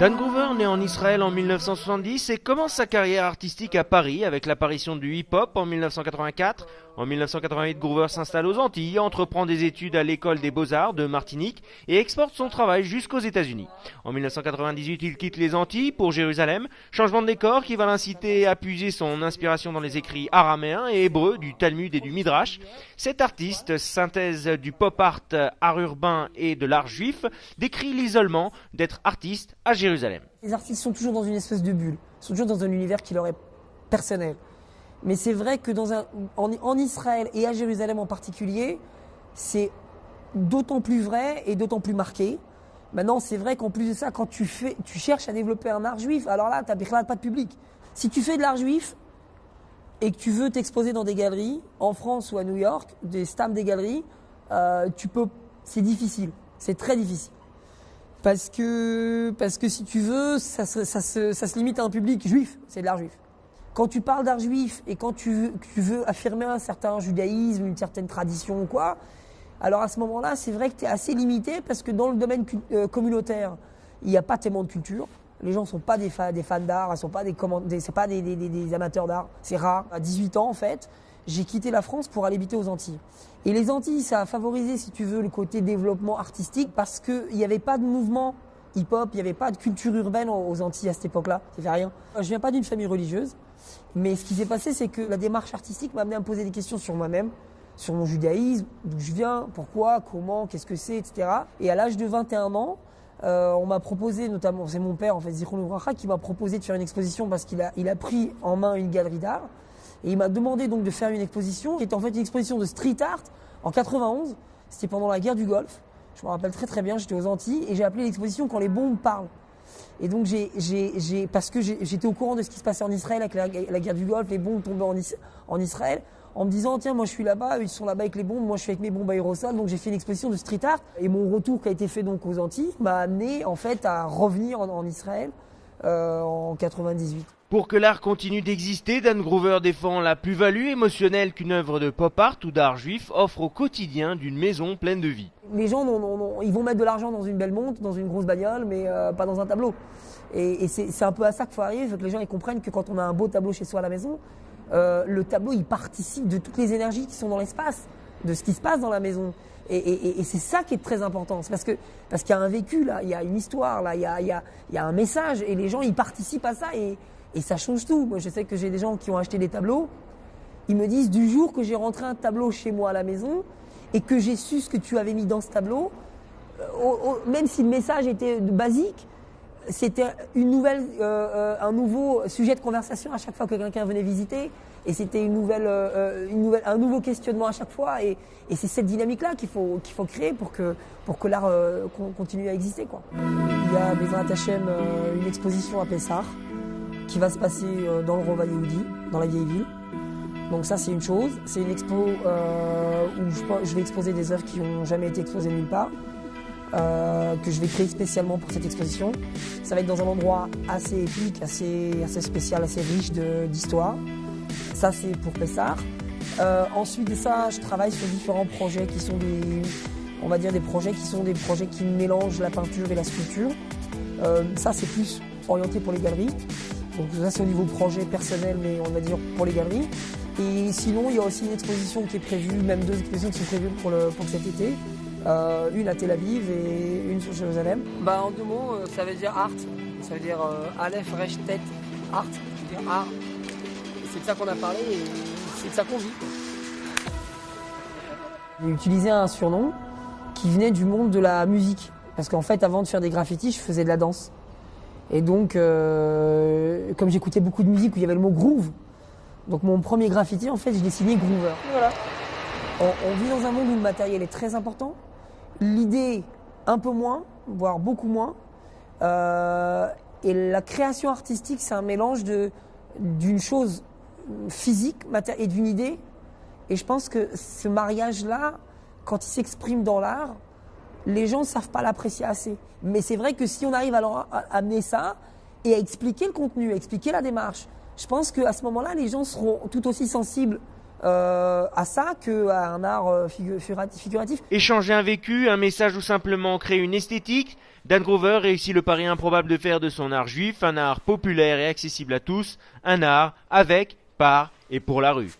Dan Groover naît en Israël en 1970 et commence sa carrière artistique à Paris avec l'apparition du hip-hop en 1984. En 1988, Groover s'installe aux Antilles, entreprend des études à l'école des Beaux-Arts de Martinique et exporte son travail jusqu'aux États-Unis. En 1998, il quitte les Antilles pour Jérusalem, changement de décor qui va l'inciter à puiser son inspiration dans les écrits araméens et hébreux du Talmud et du Midrash. Cet artiste, synthèse du pop art urbain et de l'art juif, décrit l'isolement d'être artiste à Jérusalem. Les artistes sont toujours dans une espèce de bulle, sont toujours dans un univers qui leur est personnel. Mais c'est vrai que en Israël et à Jérusalem en particulier, c'est d'autant plus vrai et d'autant plus marqué. Maintenant, c'est vrai qu'en plus de ça, quand tu cherches à développer un art juif, alors là, tu n'as pas de public. Si tu fais de l'art juif et que tu veux t'exposer dans des galeries, en France ou à New York, des stands des galeries, c'est difficile, c'est très difficile. Parce que si tu veux, ça se limite à un public juif, c'est de l'art juif. Quand tu parles d'art juif et quand tu veux affirmer un certain judaïsme, une certaine tradition ou quoi, alors à ce moment-là, c'est vrai que tu es assez limité parce que dans le domaine communautaire, il n'y a pas tellement de culture. Les gens ne sont pas des fans d'art, c'est pas des amateurs d'art, c'est rare. À 18 ans, en fait, j'ai quitté la France pour aller habiter aux Antilles. Et les Antilles, ça a favorisé, si tu veux, le côté développement artistique parce qu'il n'y avait pas de mouvement hip-hop, il n'y avait pas de culture urbaine aux Antilles à cette époque-là, ça fait rien. Je viens pas d'une famille religieuse, mais ce qui s'est passé, c'est que la démarche artistique m'a amené à me poser des questions sur moi-même, sur mon judaïsme, d'où je viens, pourquoi, comment, qu'est-ce que c'est, etc. Et à l'âge de 21 ans, on m'a proposé, notamment, c'est mon père, en fait, Zichron Livracha, qui m'a proposé de faire une exposition parce qu'il a pris en main une galerie d'art. Et il m'a demandé donc de faire une exposition, qui était en fait une exposition de street art en 91. C'était pendant la guerre du Golfe. Je me rappelle très très bien, j'étais aux Antilles et j'ai appelé l'exposition Quand les bombes parlent. Et donc parce que j'étais au courant de ce qui se passait en Israël avec la guerre du Golfe, les bombes tombaient en Israël, en me disant tiens moi je suis là-bas, ils sont là-bas avec les bombes, moi je suis avec mes bombes aérosols, donc j'ai fait une exposition de street art. Et mon retour qui a été fait donc aux Antilles m'a amené en fait à revenir en Israël en 98. Pour que l'art continue d'exister, Dan Groover défend la plus-value émotionnelle qu'une œuvre de pop art ou d'art juif offre au quotidien d'une maison pleine de vie. Les gens, ils vont mettre de l'argent dans une belle montre, dans une grosse bagnole, mais pas dans un tableau. Et c'est un peu à ça qu'il faut arriver, faut que les gens ils comprennent que quand on a un beau tableau chez soi à la maison, le tableau il participe de toutes les énergies qui sont dans l'espace, de ce qui se passe dans la maison. Et c'est ça qui est très important, c'est parce qu'il y a un vécu là, il y a une histoire là, il y a un message et les gens ils participent à ça et ça change tout. Moi je sais que j'ai des gens qui ont acheté des tableaux, ils me disent du jour que j'ai rentré un tableau chez moi à la maison et que j'ai su ce que tu avais mis dans ce tableau, même si le message était basique, c'était un nouveau sujet de conversation à chaque fois que quelqu'un venait visiter et c'était un nouveau questionnement à chaque fois et c'est cette dynamique-là qu'il faut créer pour que l'art continue à exister, quoi. Il y a Bezrat Hashem une exposition à Pessah qui va se passer dans le Rova Yehudi, dans la vieille ville. Donc ça c'est une chose, c'est une expo où je vais exposer des œuvres qui n'ont jamais été exposées nulle part, que je vais créer spécialement pour cette exposition. Ça va être dans un endroit assez épique, assez spécial, assez riche d'histoire. Ça c'est pour Pessah. Ensuite de ça, je travaille sur différents projets qui sont des projets qui mélangent la peinture et la sculpture. Ça c'est plus orienté pour les galeries. Donc ça c'est au niveau projet personnel, mais on va dire pour les galeries. Et sinon il y a aussi une exposition qui est prévue, même deux expositions qui sont prévues pour cet été. Une à Tel Aviv et une sur Jérusalem. En 2 mots, ça veut dire art. Ça veut dire Aleph, Resh, Tet, art. Ça veut dire art. C'est de ça qu'on a parlé et c'est de ça qu'on vit. J'ai utilisé un surnom qui venait du monde de la musique. Parce qu'en fait, avant de faire des graffitis, je faisais de la danse. Et donc, comme j'écoutais beaucoup de musique où il y avait le mot groove, donc mon premier graffiti, en fait, je l'ai signé Groover. Voilà. On vit dans un monde où le matériel est très important. L'idée, un peu moins, voire beaucoup moins. Et la création artistique, c'est un mélange d'une chose physique et d'une idée. Et je pense que ce mariage-là, quand il s'exprime dans l'art, les gens ne savent pas l'apprécier assez. Mais c'est vrai que si on arrive à amener ça et à expliquer le contenu, à expliquer la démarche, je pense qu'à ce moment-là, les gens seront tout aussi sensibles à ça qu'à un art figuratif. Échanger un vécu, un message ou simplement créer une esthétique, Dan Grover réussit le pari improbable de faire de son art juif un art populaire et accessible à tous, un art avec, par et pour la rue.